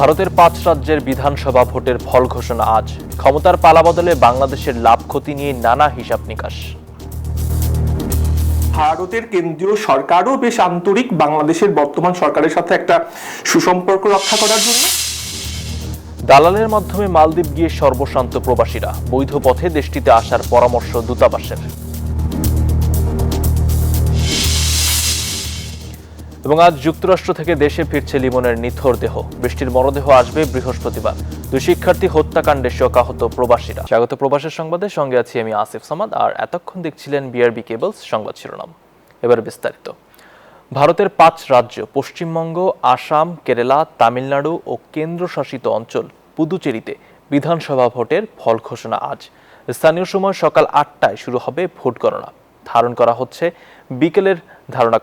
ভারতের 5 রাজ্যের বিধানসভা ভোটের ফল ঘোষণা আজ। ক্ষমতার পালাবদলে বাংলাদেশের লাভ ক্ষতি নিয়ে নানা হিসাব নিকাশ। ভারতের কেন্দ্রীয় সরকারও বেশ আন্তরিক বাংলাদেশের বর্তমান সরকারের সাথে একটা সুসম্পর্ক রক্ষা করার জন্য। দালালের মাধ্যমে মালদ্বীপ গিয়ে সর্বশান্ত প্রবাসীরা, বৈধ পথে দেশটিতে আসার পরামর্শ দূতাবাসের। এবং আজ যুক্তরাষ্ট্র থেকে দেশে ফিরছে লিমনের নিথর দেহ। বৃষ্টির মরদেহ আসবে বৃহস্পতিবার। 2 শিক্ষার্থী হত্যাকাণ্ডে শোকাহত প্রবাসীরা। স্বাগত প্রবাসের সংবাদে, সঙ্গে আছি আমি আসিফ সামাদ। আর এতক্ষণ দেখছিলেন বিআরবি কেবলস সংবাদ শিরোনাম। এবার বিস্তারিত। ভারতের 5 রাজ্য পশ্চিমবঙ্গ, আসাম, কেরালা, তামিলনাড়ু ও কেন্দ্রশাসিত অঞ্চল পুদুচেরিতে বিধানসভা ভোটের ফল ঘোষণা আজ। স্থানীয় সময় সকাল 8টায় শুরু হবে ভোট গণনা। ধারণা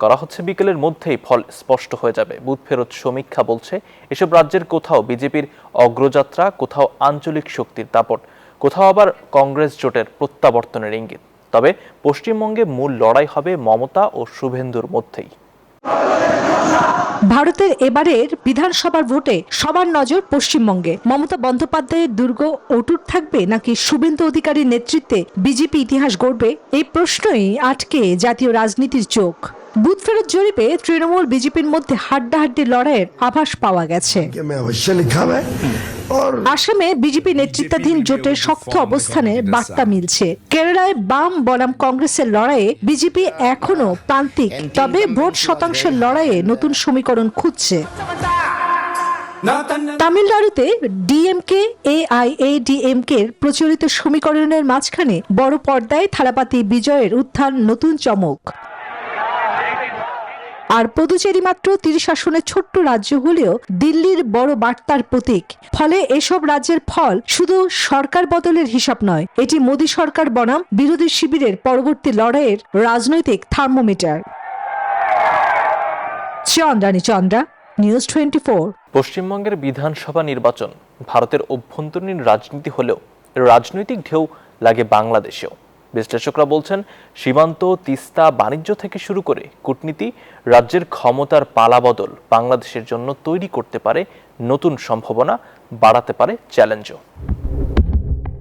করা হচ্ছে বিকেলের মধ্যেই ফল স্পষ্ট হয়ে যাবে। বুথ ফেরত সমীক্ষা বলছে এসব রাজ্যের কোথাও বিজেপির অগ্রযাত্রা, কোথাও আঞ্চলিক শক্তির দাপট, কোথাও আবার কংগ্রেস জোটের প্রত্যাবর্তনের ইঙ্গিত। তবে পশ্চিমবঙ্গে মূল লড়াই হবে মমতা ও শুভেন্দুর মধ্যেই। ভারতের এবারের বিধানসভার ভোটে সবার নজর পশ্চিমবঙ্গে। মমতা বন্দ্যোপাধ্যায়ের দুর্গ অটুট থাকবে নাকি শুভেন্দু অধিকারীর নেতৃত্বে বিজেপি ইতিহাস গড়বে, এই প্রশ্নই আটকে জাতীয় রাজনীতির চোখ। বুথ ফেরত জরিপে তৃণমূল বিজেপির মধ্যে হাড্ডাহাড্ডি লড়াইয়ের আভাস পাওয়া গেছে। আসামে বিজেপি নেতৃত্বাধীন জোটের শক্ত অবস্থানে বার্তা মিলছে। কেরালায় বাম বনাম কংগ্রেসের লড়াইয়ে বিজেপি এখনো প্রান্তিক, তবে ভোট শতাংশের লড়াইয়ে নতুন সমীকরণ খুঁজছে। তামিলনাড়ুতে ডিএমকে এআইএডিএমকে এর প্রচলিত সমীকরণের মাঝখানে বড় পর্দায় থালাপাতি বিজয়ের উত্থান, নতুন চমক। আর পুদুচেরি মাত্র 30 আসনের ছোট্ট রাজ্য হলেও দিল্লির বড় বার্তার প্রতীক। ফলে এসব রাজ্যের ফল শুধু সরকার বদলের হিসাব নয়, এটি মোদী সরকার বনাম বিরোধী শিবিরের পরবর্তী লড়াইয়ের রাজনৈতিক থার্মোমিটার। চন্দ্রা, নিউজ 24। পশ্চিমবঙ্গের বিধানসভা নির্বাচন ভারতের অভ্যন্তরীণ রাজনীতি হলেও রাজনৈতিক ঢেউ লাগে বাংলাদেশেও। বিশ্লেষকরা বলছেন, সীমান্ত, তিস্তা, বাণিজ্য থেকে শুরু করে কূটনীতি, রাজ্যের ক্ষমতার পালাবদল বাংলাদেশের জন্য তৈরি করতে পারে নতুন সম্ভাবনা, বাড়াতে পারে চ্যালেঞ্জও।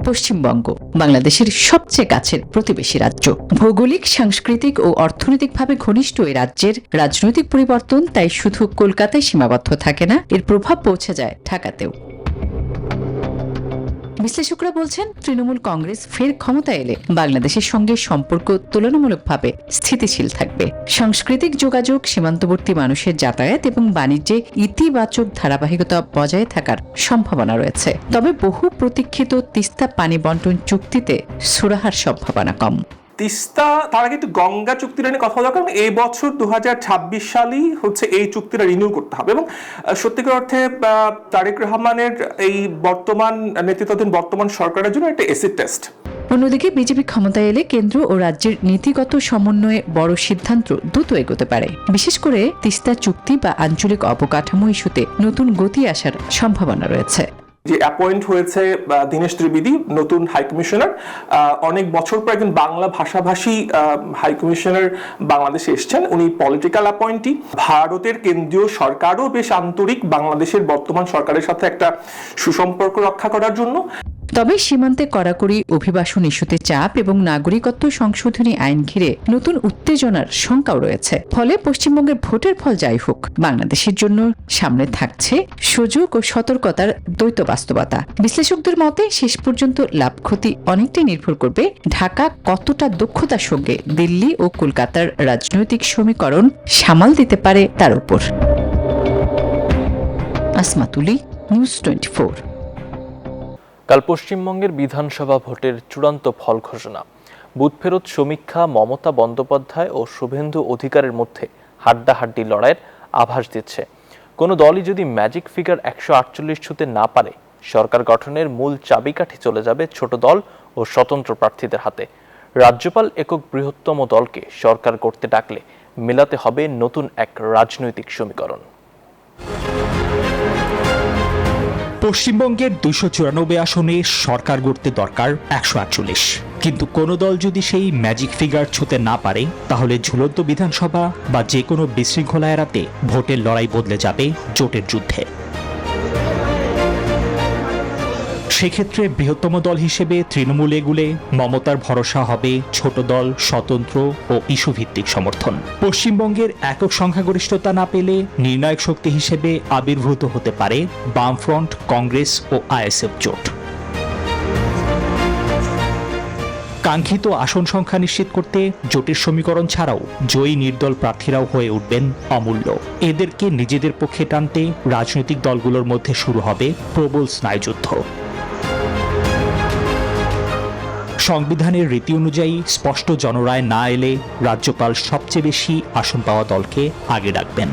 পশ্চিমবঙ্গ বাংলাদেশের সবচেয়ে কাছের প্রতিবেশী রাজ্য। ভৌগোলিক, সাংস্কৃতিক ও অর্থনৈতিকভাবে ঘনিষ্ঠ এই রাজ্যের রাজনৈতিক পরিবর্তন তাই শুধু কলকাতায় সীমাবদ্ধ থাকে না, এর প্রভাব পৌঁছে যায় ঢাকাতেও। বিশ্লেষকরা বলছেন, তৃণমূল কংগ্রেস ফের ক্ষমতা এলে বাংলাদেশের সঙ্গে সম্পর্ক তুলনামূলকভাবে স্থিতিশীল থাকবে। সাংস্কৃতিক যোগাযোগ, সীমান্তবর্তী মানুষের যাতায়াত এবং বাণিজ্যে ইতিবাচক ধারাবাহিকতা বজায় থাকার সম্ভাবনা রয়েছে। তবে বহু প্রতীক্ষিত তিস্তা পানি বন্টন চুক্তিতে সুরাহার সম্ভাবনা কম। তিস্তা, তার আগে একটু গঙ্গা চুক্তিটা নিয়ে কথা বলা, কারণ এই বছর 2026 সালেই হচ্ছে এই চুক্তিটা রিনিউ করতে হবে। এবং সত্যিকার অর্থে তারেক রহমানের এই বর্তমান নেতৃত্বাধীন বর্তমান সরকারের জন্য একটা এসিড টেস্ট। অন্যদিকে বিজেপি ক্ষমতায় এলে কেন্দ্র ও রাজ্যের নীতিগত সমন্বয়ে বড় সিদ্ধান্ত দ্রুত এগোতে পারে। বিশেষ করে তিস্তা চুক্তি বা আঞ্চলিক অবকাঠামো ইস্যুতে নতুন গতি আসার সম্ভাবনা রয়েছে। যে অ্যাপয়েন্ট হয়েছে দীনেশ ত্রিবেদী নতুন হাইকমিশনার, অনেক বছর পর একজন বাংলা ভাষাভাষী হাইকমিশনার বাংলাদেশে এসেছেন। উনি পলিটিক্যাল অ্যাপয়েন্টি। ভারতের কেন্দ্রীয় সরকারও বেশ আন্তরিক বাংলাদেশের বর্তমান সরকারের সাথে একটা সুসম্পর্ক রক্ষা করার জন্য। তবে সীমান্তে কড়াকড়ি অভিবাসন ইস্যুতে চাপ এবং নাগরিকত্ব সংশোধনী আইন ঘিরে নতুন উত্তেজনার শঙ্কাও রয়েছে। ফলে পশ্চিমবঙ্গের ভোটের ফল যাই হোক, বাংলাদেশের জন্য সামনে থাকছে সুযোগ ও সতর্কতার দ্বৈত বাস্তবতা। বিশ্লেষকদের মতে শেষ পর্যন্ত লাভ ক্ষতি অনেকটাই নির্ভর করবে ঢাকা কতটা দক্ষতার সঙ্গে দিল্লি ও কলকাতার রাজনৈতিক সমীকরণ সামাল দিতে পারে তার উপর। আসমা তুলি, নিউজ 24। কাল পশ্চিমবঙ্গের বিধানসভা ভোটের চূড়ান্ত ফল ঘোষণা। বুথ ফেরত সমীক্ষা মমতা বন্দ্যোপাধ্যায় ও শুভেন্দু অধিকারের মধ্যে হাড্ডাহাড্ডি লড়াইয়ের আভাস দিচ্ছে। কোনো দলই যদি ম্যাজিক ফিগার 148 ছুঁতে না পারে, সরকার গঠনের মূল চাবিকাঠি চলে যাবে ছোট দল ও স্বতন্ত্র প্রার্থীদের হাতে। রাজ্যপাল একক বৃহত্তম দলকে সরকার করতে ডাকলে মেলাতে হবে নতুন এক রাজনৈতিক সমীকরণ। পশ্চিমবঙ্গের 294 আসনে সরকার গড়তে দরকার 148, কিন্তু কোনো দল যদি সেই ম্যাজিক ফিগার ছুঁতে না পারে, তাহলে ঝুলন্ত বিধানসভা বা যে কোনো বিশৃঙ্খলা এড়াতে ভোটের লড়াই বদলে যাবে জোটের যুদ্ধে। সেক্ষেত্রে বৃহত্তম দল হিসেবে তৃণমূল এগুলে মমতার ভরসা হবে ছোট দল, স্বতন্ত্র ও ইস্যুভিত্তিক সমর্থন। পশ্চিমবঙ্গের একক সংখ্যাগরিষ্ঠতা না পেলে নির্ণায়ক শক্তি হিসেবে আবির্ভূত হতে পারে বামফ্রন্ট, কংগ্রেস ও আইএসএফ জোট। কাঙ্ক্ষিত আসন সংখ্যা নিশ্চিত করতে জোটের সমীকরণ ছাড়াও জয়ী নির্দল প্রার্থীরাও হয়ে উঠবেন অমূল্য। এদেরকে নিজেদের পক্ষে টানতে রাজনৈতিক দলগুলোর মধ্যে শুরু হবে প্রবল স্নায়ুযুদ্ধ। সংবিধানের রীতি অনুযায়ী স্পষ্ট জনরায় না এলে রাজ্যপাল সবচেয়ে বেশি আসন পাওয়া দলকে আগে ডাকবেন।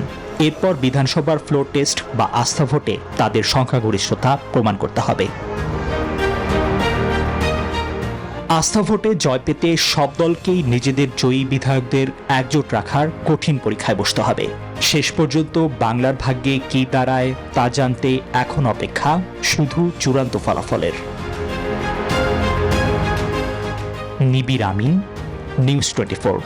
এরপর বিধানসভার ফ্লোর টেস্ট বা আস্থা ভোটে তাদের সংখ্যাগরিষ্ঠতা প্রমাণ করতে হবে। আস্থা ভোটে জয় পেতে সব দলকেই নিজেদের জয়ী বিধায়কদের একজোট রাখার কঠিন পরীক্ষায় বসতে হবে। শেষ পর্যন্ত বাংলার ভাগ্যে কি দাঁড়ায় তা জানতে এখন অপেক্ষা শুধু চূড়ান্ত ফলাফলের। নিবিড় আমিন, নিউজ 24।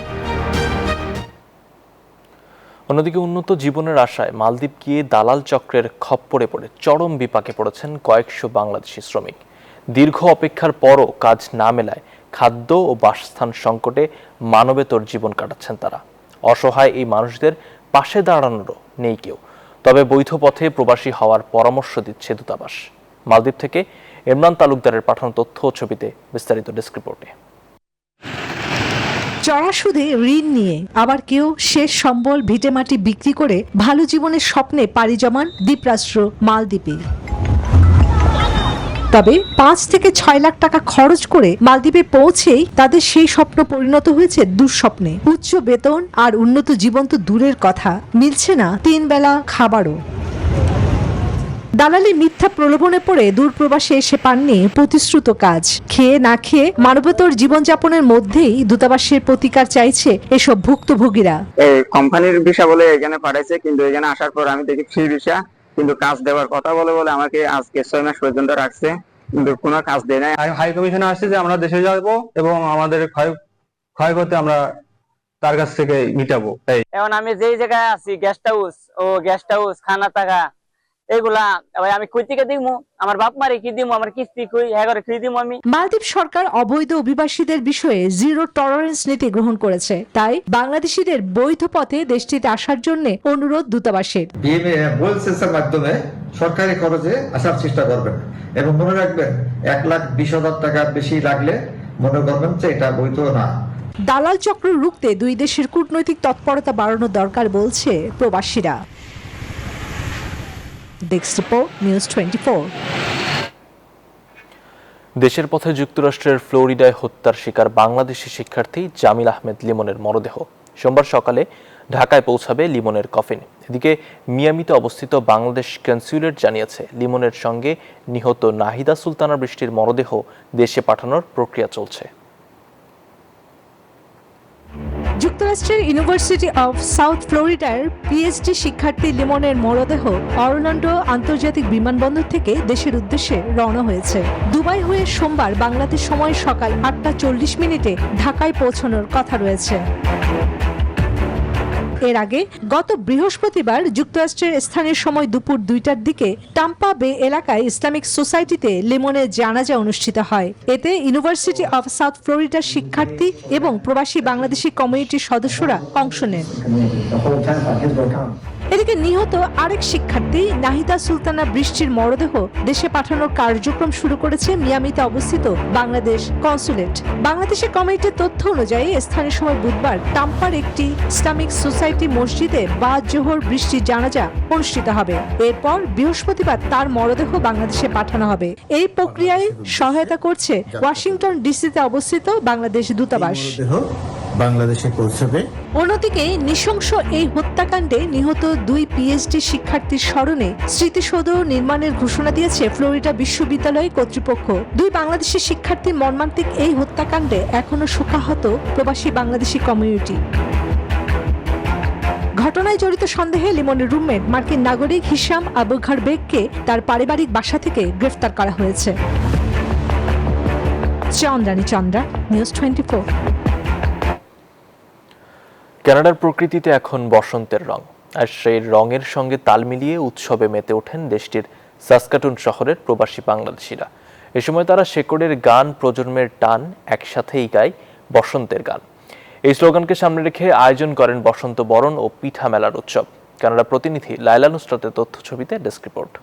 অন্যদিকে উন্নত জীবনের আশায় মালদ্বীপ গিয়ে দালাল চক্রের খপ্পরে পড়ে চরম বিপাকে পড়েছেন কয়েকশো বাংলাদেশি শ্রমিক। দীর্ঘ অপেক্ষার পরও কাজ না মেলায় খাদ্য ও বাসস্থান সংকটে মানবেতর জীবন কাটাচ্ছেন তারা। অসহায় এই মানুষদের পাশে দাঁড়ানোরও নেই কেউ। তবে বৈধ পথে প্রবাসী হওয়ার পরামর্শ দিচ্ছে দূতাবাস। মালদ্বীপ থেকে ইমরান তালুকদারের পাঠানো তথ্য ও ছবিতে বিস্তারিত ডেস্ক রিপোর্টে। চড়া সুদে ঋণ নিয়ে আবার কেউ শেষ সম্বল ভিটেমাটি বিক্রি করে ভালো জীবনের স্বপ্নে পাড়ি জমান দ্বীপরাষ্ট্র মালদ্বীপে। তবে ৫ থেকে ৬ লাখ টাকা খরচ করে মালদ্বীপে পৌঁছেই তাদের সেই স্বপ্ন পরিণত হয়েছে দুঃস্বপ্নে। উচ্চ বেতন আর উন্নত জীবন তো দূরের কথা, মিলছে না ৩ বেলা খাবারও। দালালি মিথ্যা প্রলোভনে পড়ে দূরপ্রবাসে এসে পাননি প্রতিশ্রুত কাজ। খেয়ে না খেয়ে মানবতর জীবনযাপনের মধ্যেই দূতাবাসের প্রতিকার চাইছে এসব ভুক্তভোগীরা। এই কোম্পানির ভিসা বলে এখানে পাঠাইছে, কিন্তু এখানে আসার পর আমি দেখি ফ্রি ভিসা, কিন্তু কাজ দেওয়ার কথা বলে আমাকে আজকে ৬ মাস পর্যন্ত রাখছে, কিন্তু কোনো কাজ দেয় নাই। হাই কমিশনে আসছে যে আমরা দেশে যাব এবং আমাদের ক্ষয়ক্ষতি আমরা তার কাছ থেকে মিটাবো। এখন আমি যেই জায়গায় আছি গেস্ট হাউস খানা টাকা এগুলা আমি কই থেকে দিমু, আমার বাপ মারে কি দিমু, আমার কিস্তি কই এগারে কি দিমু আমি। মালদ্বীপ সরকার অবৈধ অভিবাসীদের বিষয়ে জিরো টলারেন্স নীতি গ্রহণ করেছে, তাই বাংলাদেশিদের বৈধ পথে দেশটিতে আসার জন্য অনুরোধ দূতাবাসের। বিএমএর মাধ্যমে সরকারি খরচে আসার চেষ্টা করবেন এবং মনে রাখবেন ১,২০,০০০ টাকার বেশি লাগলে মনে করবেন যে এটা বৈধ না। দালাল চক্র রুখতে দুই দেশের কূটনৈতিক তৎপরতা বাড়ানো দরকার বলছে প্রবাসীরা। Desk report, news 24। দেশের পথে যুক্তরাষ্ট্রের ফ্লোরিডায় হত্যার শিকার বাংলাদেশি শিক্ষার্থী জামিল আহমেদ লিমনের মরদেহ সোমবার সকালে ঢাকায় পৌঁছাবে লিমনের কফিন। এদিকে মিয়ামিতে অবস্থিত বাংলাদেশ কনস্যুলেট জানিয়েছে লিমনের সঙ্গে নিহত নাহিদা সুলতানা বৃষ্টির মরদেহ দেশে পাঠানোর প্রক্রিয়া চলছে। যুক্তরাষ্ট্রের ইউনিভার্সিটি অফ সাউথ ফ্লোরিডার পিএইচডি শিক্ষার্থী লিমনের মরদেহ অরল্যান্ডো আন্তর্জাতিক বিমানবন্দর থেকে দেশের উদ্দেশ্যে রওনা হয়েছে। দুবাই হয়ে সোমবার বাংলাদেশ সময় সকাল ৮টা ৪০ ঢাকায় পৌঁছানোর কথা রয়েছে। এর আগে গত বৃহস্পতিবার যুক্তরাষ্ট্রের স্থানীয় সময় দুপুর ২টার দিকে টাম্পা বে এলাকায় ইসলামিক সোসাইটিতে লিমনের জানাজা অনুষ্ঠিত হয়। এতে ইউনিভার্সিটি অফ সাউথ ফ্লোরিডার শিক্ষার্থী এবং প্রবাসী বাংলাদেশি কমিউনিটির সদস্যরা অংশ নেন। এদিকে নিহত আরেক শিক্ষার্থী নাহিদা সুলতানা বৃষ্টির মরদেহ দেশে পাঠানোর কার্যক্রম শুরু করেছে মিয়ামিতে অবস্থিত বাংলাদেশ কনস্যুলেট। বাংলাদেশের কমিটির তথ্য অনুযায়ী স্থানীয় সময় বুধবার টাম্পার একটি ইসলামিক সোসাইটি মসজিদে বাদ জোহর বৃষ্টির জানাজা অনুষ্ঠিত হবে। এরপর বৃহস্পতিবার তার মরদেহ বাংলাদেশে পাঠানো হবে। এই প্রক্রিয়ায় সহায়তা করছে ওয়াশিংটন ডিসিতে অবস্থিত বাংলাদেশ দূতাবাস। বাংলাদেশে পৌঁছবে। অন্যদিকে নৃশংস এই হত্যাকাণ্ডে নিহত ২ পিএইচডি শিক্ষার্থীর স্মরণে স্মৃতিসৌধ নির্মাণের ঘোষণা দিয়েছে ফ্লোরিডা বিশ্ববিদ্যালয় কর্তৃপক্ষ। ২ বাংলাদেশি শিক্ষার্থীর মর্মান্তিক এই হত্যাকাণ্ডে এখনো শোকাহত প্রবাসী বাংলাদেশি কমিউনিটি। ঘটনায় জড়িত সন্দেহে লিমনের রুমমেট মার্কিন নাগরিক হিশাম আবু ঘারবেগকে তার পারিবারিক বাসা থেকে গ্রেফতার করা হয়েছে। চন্দ্রানী চন্দ্রা, নিউজ 24। কানাডার প্রকৃতিতে এখন বসন্তের রং, আর সেই রঙের সঙ্গে তাল মিলিয়ে উৎসবে মেতে ওঠেন দেশটির সাসকাটুন শহরের প্রবাসী বাংলাদেশিরা। এ সময় তারা শেকড়ের গান, প্রজন্মের টান একসাথেই গায় বসন্তের গান। এই স্লোগানকে সামনে রেখে আয়োজন করেন বসন্ত বরণ ও পিঠা মেলার উৎসব। কানাডা প্রতিনিধি লাইলা নুসরাতের তথ্য ছবিতে ডেস্ক রিপোর্ট।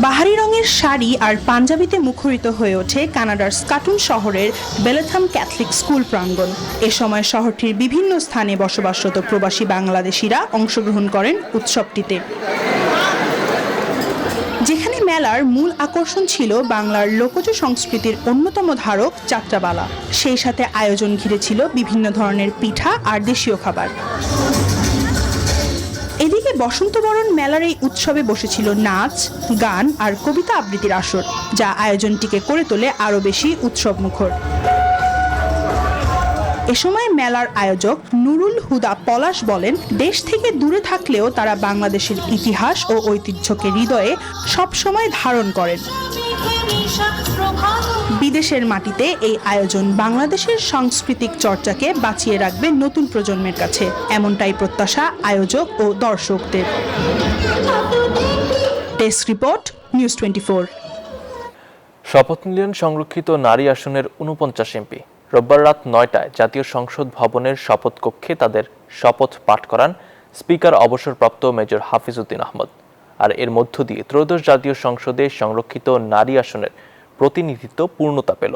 বাহারি রঙের শাড়ি আর পাঞ্জাবিতে মুখরিত হয়ে ওঠে কানাডার স্কাটুন শহরের বেলেথাম ক্যাথলিক স্কুল প্রাঙ্গণ। এ সময় শহরটির বিভিন্ন স্থানে বসবাসরত প্রবাসী বাংলাদেশিরা অংশগ্রহণ করেন উৎসবটিতে, যেখানে মেলার মূল আকর্ষণ ছিল বাংলার লোকজ সংস্কৃতির অন্যতম ধারক যাত্রাপালা। সেই সাথে আয়োজন ঘিরে ছিল বিভিন্ন ধরনের পিঠা আর দেশীয় খাবার। এদিকে বসন্ত বরণ মেলার এই উৎসবে বসেছিল নাচ, গান আর কবিতা আবৃত্তির আসর, যা আয়োজনটিকে করে তোলে আরো বেশি উৎসব মুখর। এ সময় মেলার আয়োজক নুরুল হুদা পলাশ বলেন, দেশ থেকে দূরে থাকলেও তারা বাংলাদেশের ইতিহাস ও ঐতিহ্যকে হৃদয়ে সবসময় ধারণ করেন। বিদেশের মাটিতে এই আয়োজন বাংলাদেশের সাংস্কৃতিক চর্চাকে বাঁচিয়ে রাখবে নতুন প্রজন্মের কাছে, এমনটাই প্রত্যাশা আয়োজক ও দর্শকদের। Desk report, news 24। শপথ নিলেন সংরক্ষিত নারী আসনের ৪৯ এমপি। রোববার রাত ৯টায় জাতীয় সংসদ ভবনের শপথ কক্ষে তাদের শপথ পাঠ করান স্পিকার অবসরপ্রাপ্ত মেজর হাফিজউদ্দিন আহমদ। আর এর মধ্য দিয়ে ত্রয়োদশ জাতীয় সংসদে সংরক্ষিত নারী আসনের প্রতিনিধিত্ব পূর্ণতা পেল।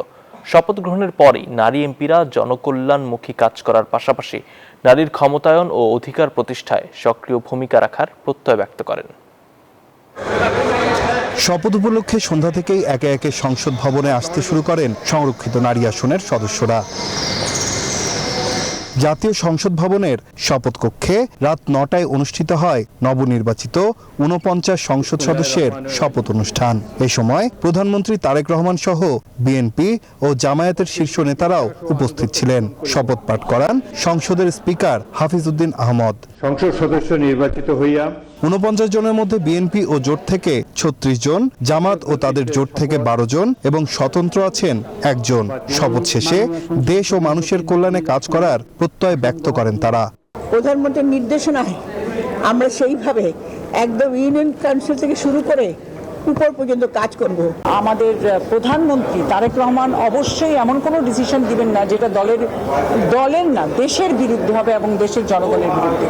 শপথ গ্রহণের পরই নারী এমপিরা জনকল্যাণমুখী কাজ করার পাশাপাশি নারীর ক্ষমতায়ন ও অধিকার প্রতিষ্ঠায় সক্রিয় ভূমিকা রাখার প্রত্যয় ব্যক্ত করেন। শপথ উপলক্ষে সন্ধ্যা থেকেই একে একে সংসদ ভবনে আসতে শুরু করেন সংরক্ষিত নারী আসনের সদস্যরা। জাতীয় সংসদ ভবনের শপথ কক্ষে রাত ৯টায় অনুষ্ঠিত হয় নবনির্বাচিত ৪৯ সংসদ সদস্যের শপথ অনুষ্ঠান। এ সময় প্রধানমন্ত্রী তারেক রহমান সহ বিএনপি ও জামায়াতের শীর্ষ নেতারাও উপস্থিত ছিলেন। শপথ পাঠ করান সংসদের স্পিকার হাফিজউদ্দিন আহমদ। সংসদ সদস্য নির্বাচিত হইয়া ৪৯ জনের মধ্যে বিএনপি ও জোট থেকে ৩৬ জন, জামাত ও তাদের জোট থেকে ১২ জন এবং স্বতন্ত্র আছেন ১ জন। শপথ শেষে দেশ ও মানুষের কল্যাণে কাজ করার প্রত্যয় ব্যক্ত করেন তারা। প্রধানমন্ত্রীর নির্দেশনায় আমরা সেইভাবে একদম ইউনিয়ন কাউন্সিল থেকে শুরু করে উপর পর্যন্ত কাজ করব। আমাদের প্রধানমন্ত্রী তারেক রহমান অবশ্যই এমন কোনো ডিসিশন দিবেন না যেটা দলের না, দেশের বিরুদ্ধে হবে এবং দেশের জনগণের বিরুদ্ধে।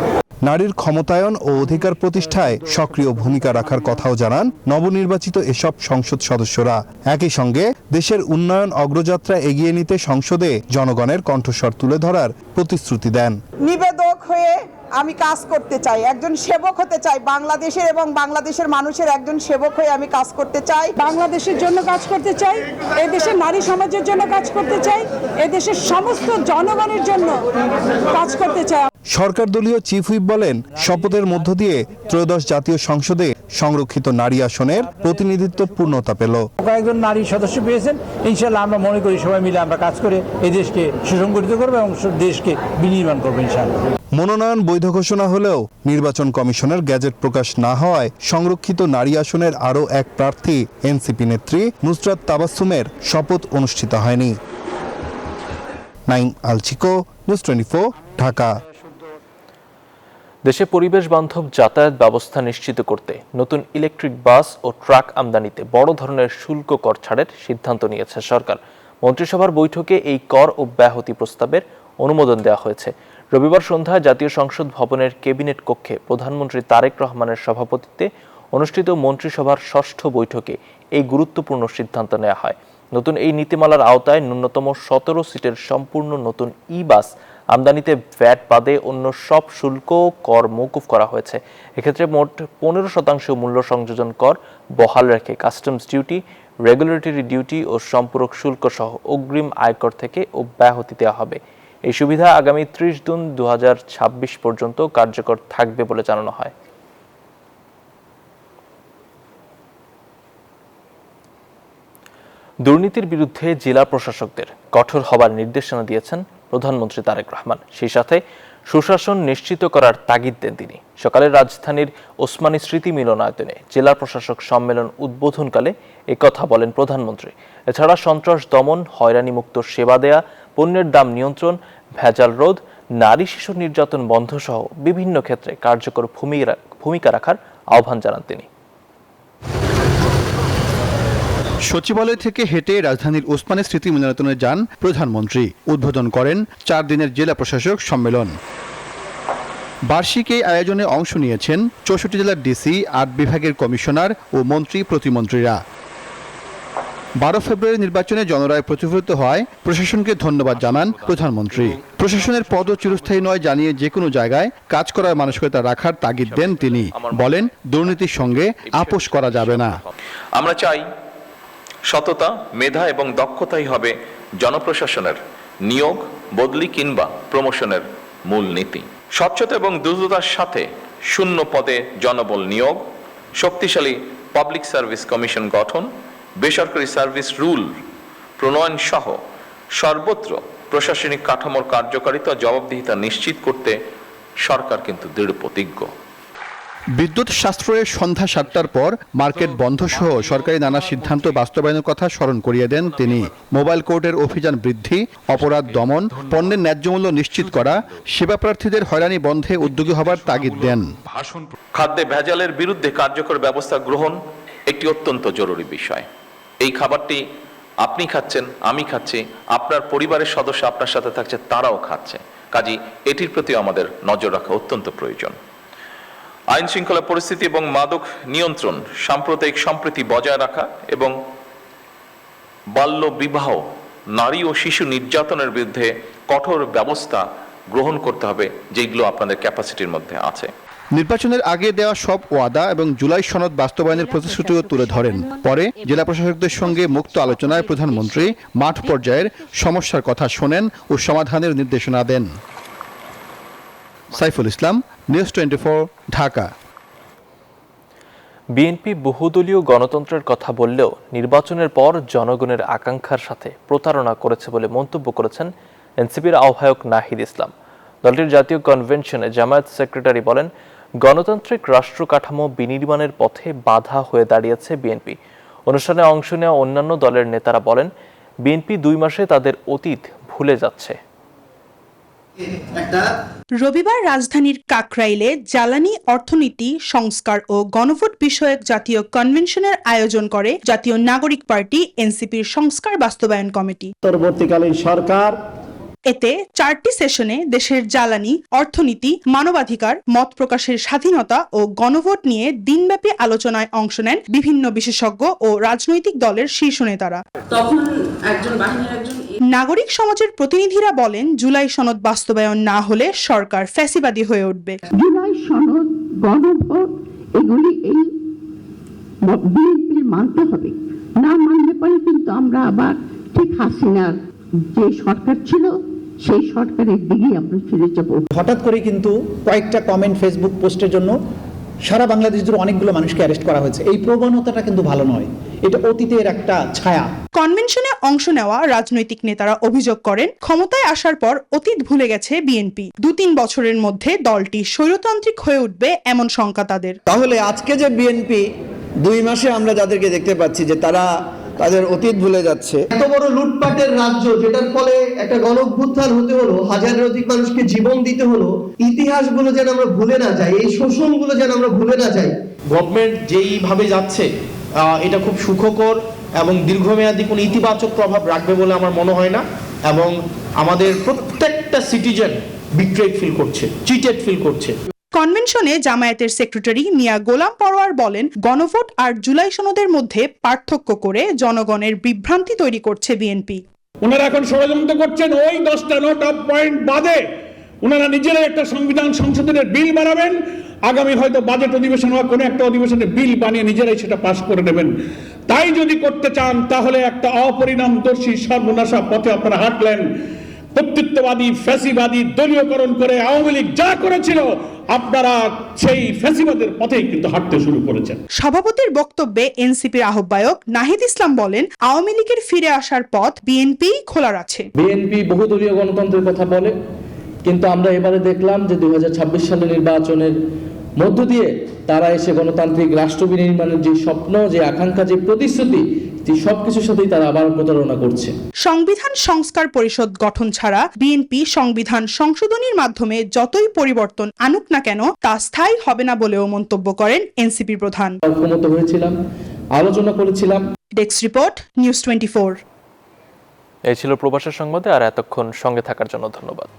নারীর ক্ষমতায়ন ও অধিকার প্রতিষ্ঠায় সক্রিয় ভূমিকা রাখার কথাও জানান নবনির্বাচিত এসব সংসদ সদস্যরা। একই সঙ্গে দেশের উন্নয়ন অগ্রযাত্রা এগিয়ে নিতে সংসদে জনগণের কণ্ঠস্বর তুলে ধরার প্রতিশ্রুতি দেন। নিবেদক হয়ে আমি কাজ করতে চাই, একজন সেবক হতে চাই, বাংলাদেশের এবং বাংলাদেশের মানুষের একজন সেবক হয়ে আমি কাজ করতে চাই। বাংলাদেশের জন্য কাজ করতে চাই, এদেশের নারী সমাজের জন্য কাজ করতে চাই, এদেশের সমস্ত জনগণের জন্য কাজ করতে চাই। সরকার দলীয় চিফ হুইপ বলেন, শপথের মধ্য দিয়ে ত্রয়োদশ জাতীয় সংসদে সংরক্ষিত নারী আসনের প্রতিনিধিত্ব পূর্ণতা পেল। কয়েকজন নারী সদস্য পেয়েছেন, ইনশাআল্লাহ আমরা মনে করি সবাই মিলে আমরা কাজ করে এই দেশকে সুসংগঠিত করবো এবং দেশকে বিনির্মাণ করবো ইনশাআল্লাহ। মনোনয়ন বৈধ ঘোষণা হলেও নির্বাচন কমিশনের গ্যাজেট প্রকাশ না হওয়ায় সংরক্ষিত নারী আসনের আরও এক প্রার্থী এনসিপি নেত্রী নুসরাত তাবাসসুমের শপথ অনুষ্ঠিত হয়নি। নাইম আলচিকো, নিউজ 24, ঢাকা। দেশে পরিবেশ বান্ধব যাতায়াত ব্যবস্থা নিশ্চিত করতে নতুন ইলেকট্রিক বাস ও ট্রাক আমদানিতে বড় ধরনের শুল্ক কর ছাড়ের সিদ্ধান্ত নিয়েছে সরকার। মন্ত্রিসভার বৈঠকে এই কর অব্যাহতি প্রস্তাবের অনুমোদন দেওয়া হয়েছে। রবিবার সন্ধ্যায় জাতীয় সংসদ ভবনের ক্যাবিনেট কক্ষে প্রধানমন্ত্রী তারেক রহমানের সভাপতিত্বে অনুষ্ঠিত মন্ত্রিসভার ষষ্ঠ বৈঠকে এই গুরুত্বপূর্ণ সিদ্ধান্ত নেওয়া হয়। নতুন এই নীতিমালার আওতায় ন্যূনতম ১৭ সিটের সম্পূর্ণ নতুন ই বাস আমদানিতে ভ্যাট বাদে অন্য সব শুল্ক কর মওকুফ করা হয়েছে। এক্ষেত্রে মোট ১৫% মূল্য সংযোজন কর বহাল রেখে কাস্টমস ডিউটি, রেগুলেটরি ডিউটি ও সম্পূরক শুল্ক সহ অগ্রিম আয়কর থেকে অব্যাহতি দেওয়া হবে। এই সুবিধা আগামী ৩০ জুন ২০২৬ পর্যন্ত কার্যকর থাকবে বলে জানানো হয়। দুর্নীতির বিরুদ্ধে জেলা প্রশাসকদের কঠোর হবার নির্দেশনা দিয়েছেন প্রধানমন্ত্রী তারেক রহমান। সেই সাথে সুশাসন নিশ্চিত করার তাগিদ দেন তিনি। সকালে রাজধানীর ওসমানী স্মৃতি মিলনায়তনে জেলা প্রশাসক সম্মেলন উদ্বোধনকালে একথা বলেন প্রধানমন্ত্রী। এছাড়া সন্ত্রাস দমন, হয়রানিমুক্ত সেবা দেয়া, পণ্যের দাম নিয়ন্ত্রণ, ভেজাল রোধ, নারী শিশু নির্যাতন বন্ধ সহ বিভিন্ন ক্ষেত্রে কার্যকর ভূমিকা রাখার আহ্বান জানান তিনি। সচিবালয় থেকে হেঁটে রাজধানীর ওসমানী স্মৃতি মিলনায়তনে যান প্রধানমন্ত্রী। উদ্বোধন করেন 4 দিনের জেলা প্রশাসক সম্মেলন। বার্ষিক এই আয়োজনে অংশ নিয়েছেন 64 জেলার ডিসি, 8 বিভাগের কমিশনার ও মন্ত্রী প্রতিমন্ত্রীরা। 12 ফেব্রুয়ারি নির্বাচনে জনরায় প্রতিফলিত হয় প্রশাসনকে ধন্যবাদ জানান প্রধানমন্ত্রী। প্রশাসনের পদও চিরস্থায়ী নয় জানিয়ে যে কোনো জায়গায় কাজ করার মানসিকতা রাখার তাগিদ দেন তিনি। বলেন, দুর্নীতির সঙ্গে আপোষ করা যাবে না। আমরা চাই সততা, মেধা এবং দক্ষতাই হবে জনপ্রশাসনের নিয়োগ, বদলি কিংবা প্রমোশনের মূল নীতি। স্বচ্ছতা এবং দ্রুততার সাথে শূন্য পদে জনবল নিয়োগ, শক্তিশালী পাবলিক সার্ভিস কমিশন গঠন, বেসরকারি সার্ভিস রুল প্রণয়ন সহ সর্বত্র প্রশাসনিক কাঠামোর কার্যকারিতা ও জবাবদিহিতা নিশ্চিত করতে সরকার কিন্তু দৃঢ় প্রতিজ্ঞ। বিদ্যুৎ সাশ্রয়ের সন্ধ্যা 7টার পর মার্কেট বন্ধ সহ সরকারি নানা সিদ্ধান্ত বাস্তবায়নের কথা স্মরণ করিয়ে দেন তিনি। মোবাইল কোর্টের অভিযান বৃদ্ধি, অপরাধ দমন, পণ্যের ন্যায্য মূল্য নিশ্চিত করা, সেবা প্রার্থীদের হয়রানি বন্ধে উদ্যোগী হবার তাগিদ দেন। খাদ্যে ভেজালের বিরুদ্ধে কার্যকর ব্যবস্থা গ্রহণ একটি অত্যন্ত জরুরি বিষয়। এই খাবারটি আপনি খাচ্ছেন, আমি খাচ্ছি, আপনার পরিবারের সদস্য আপনার সাথে থাকছে, তারাও খাচ্ছে। কাজেই এটির প্রতি আমাদের নজর রাখা অত্যন্ত প্রয়োজন। আইন শৃঙ্খলা পরিস্থিতি এবং মাদক নিয়ন্ত্রণ, সাম্প্রদায়িক সম্প্রীতি বজায় রাখা এবং বাল্য বিবাহ, নারী ও শিশু নির্যাতনের বিরুদ্ধে কঠোর ব্যবস্থা গ্রহণ করতে হবে, যেগুলো আপনাদের ক্যাপাসিটির মধ্যে আছে। নির্বাচনের আগে দেওয়া সব ওয়াদা এবং জুলাই সনদ বাস্তবায়নের প্রতিশ্রুতিও তুলে ধরেন। পরে জেলা প্রশাসকদের সঙ্গে মুক্ত আলোচনায় প্রধানমন্ত্রী মাঠ পর্যায়ের সমস্যার কথা শোনেন ও সমাধানের নির্দেশনা দেন। সাইফুল ইসলাম, নিউজ 24, ঢাকা। বিএনপি বহুদলীয় গণতন্ত্রের কথা বললেও নির্বাচনের পর জনগণের আকাঙ্ক্ষার সাথে প্রতারণা করেছে বলে মন্তব্য করেছেন এনসিপির আহ্বায়ক নাহিদ ইসলাম। দলটির জাতীয় কনভেনশনে জামায়াত সেক্রেটারি বলেন, গণতান্ত্রিক রাষ্ট্র কাঠামো বিনির্মাণের পথে বাধা হয়ে দাঁড়িয়েছে বিএনপি। অনুষ্ঠানে অংশ নেওয়া অন্যান্য দলের নেতারা বলেন, বিএনপি 2 মাসে তাদের অতীত ভুলে যাচ্ছে। রবিবার রাজধানীর কাকরাইলে জ্বালানি, অর্থনীতি, সংস্কার ও গণভোট বিষয়ক জাতীয় কনভেনশনের আয়োজন করে জাতীয় নাগরিক পার্টি এনসিপির সংস্কার বাস্তবায়ন কমিটি। পরবর্তীকালীন সরকার এতে 4টি সেশনে দেশের জ্বালানি, অর্থনীতি, মানবাধিকার, মত প্রকাশের স্বাধীনতা ও গণভোট নিয়ে দিনব্যাপী আলোচনায় অংশ নেন বিভিন্ন বিশেষজ্ঞ ও রাজনৈতিক দলের শীর্ষ নেতারা। নাগরিক সমাজের প্রতিনিধিরা বলেন, জুলাই সনদ বাস্তবায়ন না হলে সরকার ফ্যাসিবাদী হয়ে উঠবে। জুলাই সনদ, গণভোট এগুলি এই বিএনপির মানতে হবে, না মানলে পরে কিন্তু আমরা আবার ঠিক হাসিনার যে সরকার ছিল সেই সরকারের দিকে আমরা ফিরে যাব। হঠাৎ করে কিন্তু কয়েকটা কমেন্ট, ফেসবুক পোস্টের জন্য সারা বাংলাদেশ জুড়ে অনেকগুলো মানুষকে অ্যারেস্ট করা হয়েছে। এই প্রবণতাটা কিন্তু ভালো নয়, এটা অতীতের একটা ছায়া। কনভেনশনে অংশ নেওয়া রাজনৈতিক নেতারা অভিযোগ করেন, ক্ষমতায় আসার পর অতীত ভুলে গেছে বিএনপি। 2-3 বছরের মধ্যে দলটি স্বৈরতান্ত্রিক হয়ে উঠবে এমন শঙ্কা তাদের। তাহলে আজকে যে বিএনপি 2 মাসে আমরা যাদেরকে দেখতে পাচ্ছি যে তারা তাদের অতীত ভুলে যাচ্ছে, এত বড় লুটপাটের রাজ্য যেটার ফলে একটা গণঅভ্যুত্থান হতে হলো, হাজারের অধিক মানুষকে জীবন দিতে হলো, ইতিহাসগুলো যেন আমরা ভুলে না যাই, এই শোষণগুলো যেন আমরা ভুলে না যাই। গভর্নমেন্ট যেইভাবে যাচ্ছে এটা খুব সুখকর এবং দীর্ঘমেয়াদী কোনো ইতিবাচক প্রভাব রাখবে বলে আমার মনে হয় না, এবং আমাদের প্রত্যেকটা সিটিজেন বিট্রেড ফিল করছে, চিটেড ফিল করছে। কনভেনশনে জামায়াতের সেক্রেটারি মিয়া গোলাম পরোয়ার বলেন, গণভোট আর জুলাই সনদের মধ্যে পার্থক্য করে জনগণের বিভ্রান্তি তৈরি করছে বিএনপি। ওনারা এখন ষড়যন্ত্র করছেন, ওই 10টা নোট অফ পয়েন্ট বাদে ওনারা নিজেরাই একটা সংবিধান সংশোধনের বিল বানাবেন, আগামী হয়তো বাজেট অধিবেশন বা কোনো একটা অধিবেশনে বিল বানিয়ে নিজেরাই সেটা পাস করে নেবেন। তাই যদি করতে চান তাহলে একটা অপরিণামদর্শী সর্বনাশা পথে আপনারা হাঁটলেন। কর্তৃত্ববাদী, ফ্যাসিবাদী দলীয়করণ করে আওয়ামী লীগ যা করেছিল, আপনারা সেই ফ্যাসিবাদের পথেই কিন্তু হাঁটতে শুরু করেছেন। সভাপতির বক্তব্যে এনসিপির আহ্বায়ক নাহিদ ইসলাম বলেন, আওয়ামী লীগের ফিরে আসার পথ বিএনপি খোলা আছে। বিএনপি বহুদলীয় গণতন্ত্রের কথা বলে, কিন্তু আমরা এবারে দেখলাম যে 2026 সালের নির্বাচনের মধ্য দিয়ে তারা এসে গণতান্ত্রিক রাষ্ট্র বিনির্মাণের যে স্বপ্ন, যে আকাঙ্ক্ষা, যে প্রতিশ্রুতি, সবকিছুর সাথেই তারা আবার প্রতারণা করছে। সংবিধান সংস্কার পরিষদ গঠন ছাড়া বিএনপি সংবিধান সংশোধনীর মাধ্যমে যতই পরিবর্তন আনুক না কেন তা স্থায়ী হবে না বলেও মন্তব্য করেন এনসিপি প্রধান। ক্ষমতা হয়েছিলাম আলোচনা করেছিলাম। Desk report, news 24। এই ছিল প্রবাসের সংবাদে, আর এতক্ষণ সঙ্গে থাকার জন্য ধন্যবাদ।